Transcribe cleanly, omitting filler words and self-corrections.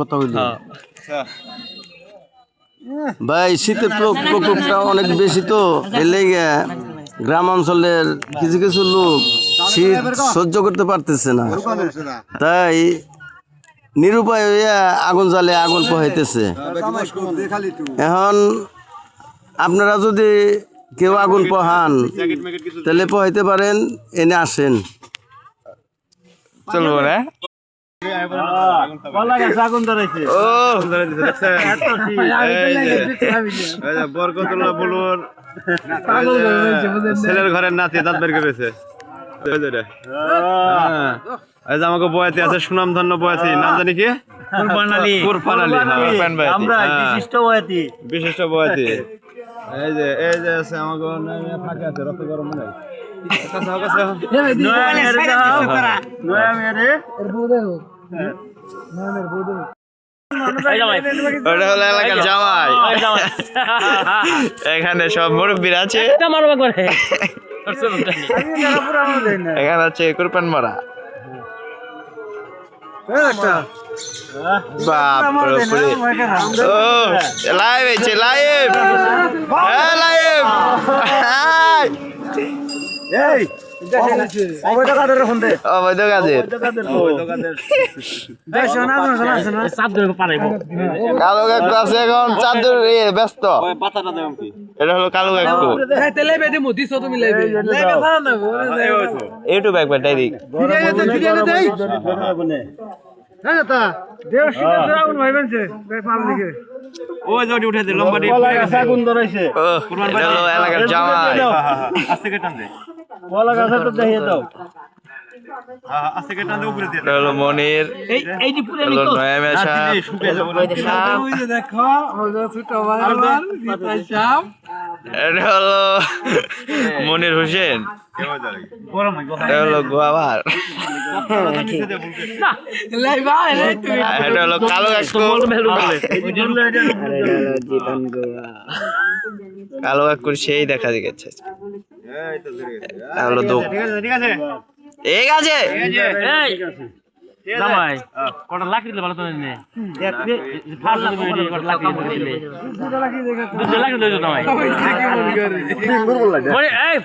কথা হইল ভাই, শীতের প্রকোপটা অনেক বেশি, তো এর লেগে গ্রাম অঞ্চলের কিছু কিছু লোক শীত সহ্য করতে পারতেছে না, তাই নিরুপায় হইয়া আগুন জ্বালে আগুন পোহাইতেছে। এখন আপনারা যদি কেউ আগুন পোহান তাহলে পোহাইতে পারেন, এনে আসেন। চলবো না ছেলের ঘরের নাতি দাঁত বের করেছে। আমাকে বয়াতি আছে, সুনাম ধন্য বয়াতি, নাম জানি কি? বিশিষ্ট বয়াতি। এই যে আছে আমাকে ফাঁকে আছে, রক্ত গরম নাই। এলাকার জামাই, এখানে সব মুরব্বীরা আছে, এখানে আছে কুরবান মারা। লাইভ আছে, লাইভ লাইভ অবৈধ কাজের কালো কাকু আছে এখন চাদর ব্যস্ত। এটা হলো কালো কাকু, ইউটিউব একবার ডাইরেক্ট। এলাকার জামাই মনির, মনির হোসেন, গোয়াবার, এটা হলো কালো কাকু। কালো কাকুর সেই দেখা গেছে। ঠিক আছে জামাই কটা লাকড়ি দিলে ভালো তো নে লাকড়ি দিলে জামাই এই